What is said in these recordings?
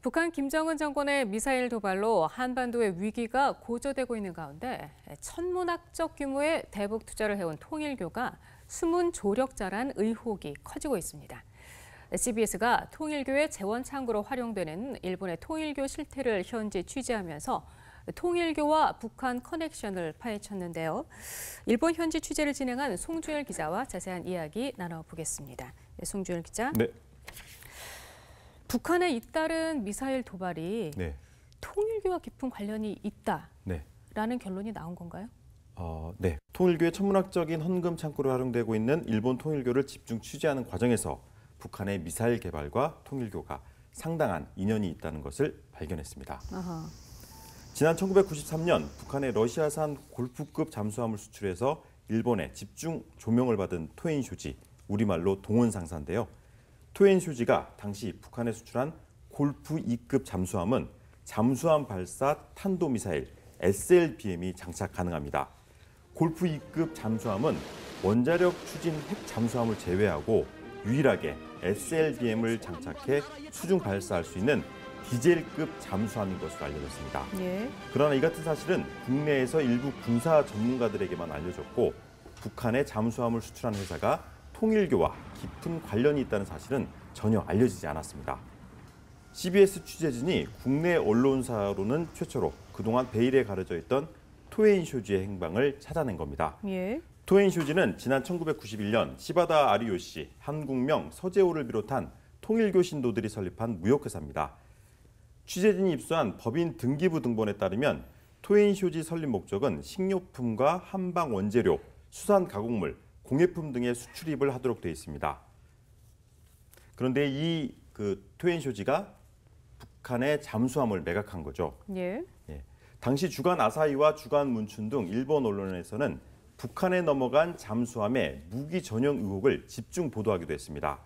북한 김정은 정권의 미사일 도발로 한반도의 위기가 고조되고 있는 가운데 천문학적 규모의 대북 투자를 해온 통일교가 숨은 조력자란 의혹이 커지고 있습니다. CBS가 통일교의 재원 창구로 활용되는 일본의 통일교 실태를 현지 취재하면서 통일교와 북한 커넥션을 파헤쳤는데요. 일본 현지 취재를 진행한 송주열 기자와 자세한 이야기 나눠보겠습니다. 송주열 기자. 네. 북한의 잇따른 미사일 도발이 네. 통일교와 깊은 관련이 있다라는 네. 결론이 나온 건가요? 네. 통일교의 천문학적인 헌금 창구로 활용되고 있는 일본 통일교를 집중 취재하는 과정에서 북한의 미사일 개발과 통일교가 상당한 인연이 있다는 것을 발견했습니다. 아하. 지난 1993년 북한의 러시아산 골프급 잠수함을 수출해서 일본에 집중 조명을 받은 토엔쇼지, 우리말로 동원상사인데요. 토엔쇼지가 당시 북한에 수출한 골프 2급 잠수함은 잠수함 발사 탄도미사일 SLBM이 장착 가능합니다. 골프 2급 잠수함은 원자력 추진 핵 잠수함을 제외하고 유일하게 SLBM을 장착해 수중 발사할 수 있는 디젤급 잠수함인 것으로 알려졌습니다. 예. 그러나 이 같은 사실은 국내에서 일부 군사 전문가들에게만 알려졌고 북한에 잠수함을 수출한 회사가 통일교와 깊은 관련이 있다는 사실은 전혀 알려지지 않았습니다. CBS 취재진이 국내 언론사로는 최초로 그동안 베일에 가려져 있던 토엔쇼지의 행방을 찾아낸 겁니다. 예. 토엔쇼지는 지난 1991년 시바다 아리요시, 한국명, 서재호를 비롯한 통일교 신도들이 설립한 무역회사입니다. 취재진이 입수한 법인 등기부 등본에 따르면 토엔쇼지 설립 목적은 식료품과 한방 원재료, 수산 가공물, 공예품 등의 수출입을 하도록 되어 있습니다. 그런데 이 토엔쇼지가 북한의 잠수함을 매각한 거죠. 예. 당시 주간 아사히와 주간 문춘 등 일본 언론에서는 북한에 넘어간 잠수함의 무기 전용 의혹을 집중 보도하기도 했습니다.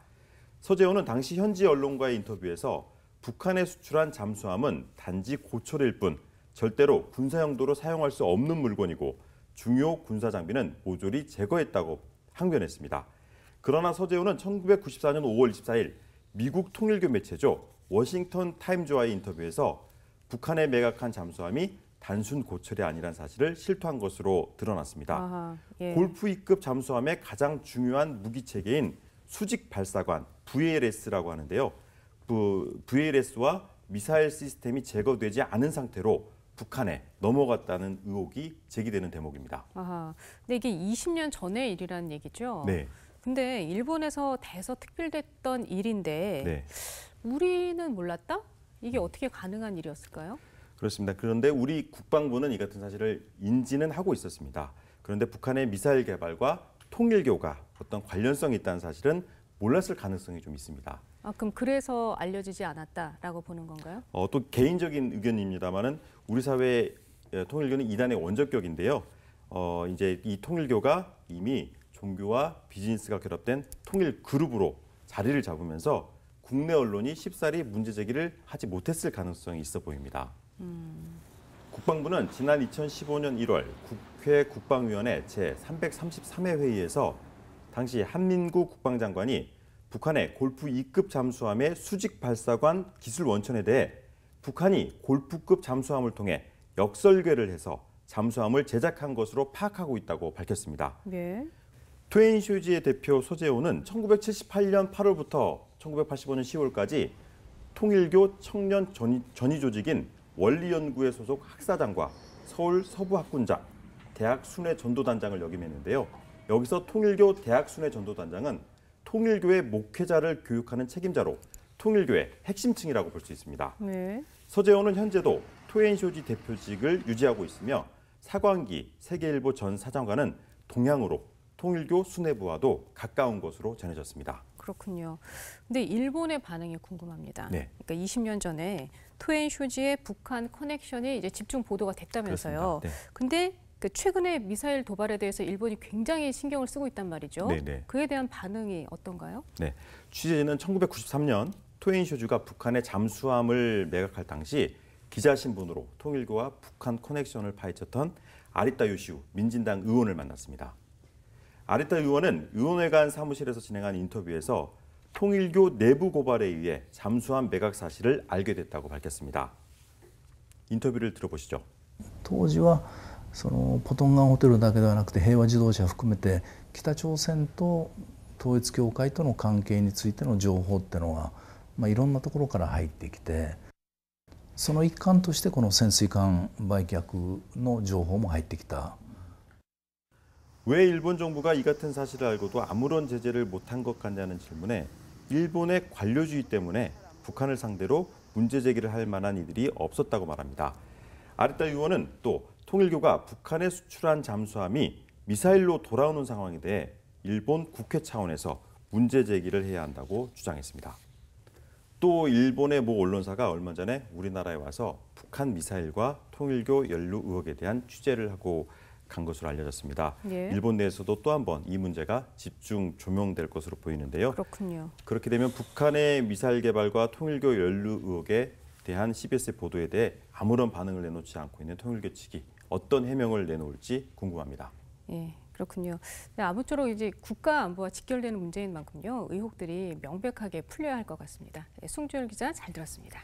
서재호는 당시 현지 언론과의 인터뷰에서 북한에 수출한 잠수함은 단지 고철일 뿐 절대로 군사 용도로 사용할 수 없는 물건이고 중요 군사 장비는 모조리 제거했다고 항변했습니다. 그러나 서재호는 1994년 5월 24일 미국 통일교 매체죠. 워싱턴 타임즈와의 인터뷰에서 북한에 매각한 잠수함이 단순 고철이 아니란 사실을 실토한 것으로 드러났습니다. 아하, 예. 골프 2급 잠수함의 가장 중요한 무기 체계인 수직 발사관 VLS라고 하는데요. VLS와 미사일 시스템이 제거되지 않은 상태로 북한에 넘어갔다는 의혹이 제기되는 대목입니다. 아하. 근데 이게 20년 전의 일이라는 얘기죠? 네. 근데 일본에서 대서특필됐던 일인데 네. 우리는 몰랐다? 이게 어떻게 가능한 일이었을까요? 그렇습니다. 그런데 우리 국방부는 이 같은 사실을 인지는 하고 있었습니다. 그런데 북한의 미사일 개발과 통일교가 어떤 관련성이 있다는 사실은 몰랐을 가능성이 좀 있습니다. 아, 그럼 그래서 알려지지 않았다라고 보는 건가요? 또 개인적인 의견입니다만은 우리 사회의 통일교는 이단의 원조격인데요. 이제 이 통일교가 이미 종교와 비즈니스가 결합된 통일 그룹으로 자리를 잡으면서 국내 언론이 쉽사리 문제 제기를 하지 못했을 가능성이 있어 보입니다. 국방부는 지난 2015년 1월 국회 국방위원회 제333회 회의에서 당시 한민구 국방장관이 북한의 골프 2급 잠수함의 수직 발사관 기술 원천에 대해 북한이 골프급 잠수함을 통해 역설계를 해서 잠수함을 제작한 것으로 파악하고 있다고 밝혔습니다. 네. 토엔쇼지의 대표 서재호는 1978년 8월부터 1985년 10월까지 통일교 청년 전위 조직인 원리연구회 소속 학사장과 서울 서부학군장, 대학 순회 전도단장을 역임했는데요. 여기서 통일교 대학 순회 전도단장은 통일교의 목회자를 교육하는 책임자로 통일교의 핵심층이라고 볼 수 있습니다. 네. 서재호는 현재도 토엔쇼지 대표직을 유지하고 있으며 사광기 세계일보 전 사장과는 동향으로 통일교 수뇌부와도 가까운 것으로 전해졌습니다. 그렇군요. 근데 일본의 반응이 궁금합니다. 네. 그러니까 20년 전에 토엔쇼지의 북한 커넥션이 이제 집중 보도가 됐다면서요. 네. 근데 최근에 미사일 도발에 대해서 일본이 굉장히 신경을 쓰고 있단 말이죠. 네. 그에 대한 반응이 어떤가요? 네. 취재진은 1993년 토엔쇼주가 북한의 잠수함을 매각할 당시 기자 신분으로 통일교와 북한 커넥션을 파헤쳤던 아리타 요시우 민진당 의원을 만났습니다. 아리타 의원은 의원회관 사무실에서 진행한 인터뷰에서 통일교 내부 고발에 의해 잠수함 매각 사실을 알게 됐다고 밝혔습니다. 인터뷰를 들어보시죠. 当時はそのポトンガンホテルだけではなくて平和自動車含めて北朝鮮と統一教会との関係についての情報っていうのが、いろんなところから入ってきて、その一環としてこの潜水艦売却の情報も入ってきた。 왜 일본 정부가 이 같은 사실을 알고도 아무런 제재를 못한 것 같냐는 질문에 일본의 관료주의 때문에 북한을 상대로 문제 제기를 할 만한 이들이 없었다고 말합니다. 아르타 의원은 또 통일교가 북한에 수출한 잠수함이 미사일로 돌아오는 상황에 대해 일본 국회 차원에서 문제 제기를 해야 한다고 주장했습니다. 또 일본의 모 언론사가 얼마 전에 우리나라에 와서 북한 미사일과 통일교 연루 의혹에 대한 취재를 하고 간 것으로 알려졌습니다. 예. 일본 내에서도 또 한 번 이 문제가 집중 조명될 것으로 보이는데요. 그렇군요. 그렇게 되면 북한의 미사일 개발과 통일교 연루 의혹에 대한 CBS의 보도에 대해 아무런 반응을 내놓지 않고 있는 통일교 측이 어떤 해명을 내놓을지 궁금합니다. 예, 그렇군요. 네, 아무쪼록 이제 국가 안보와 직결되는 문제인 만큼요, 의혹들이 명백하게 풀려야 할 것 같습니다. 네, 송주열 기자 잘 들었습니다.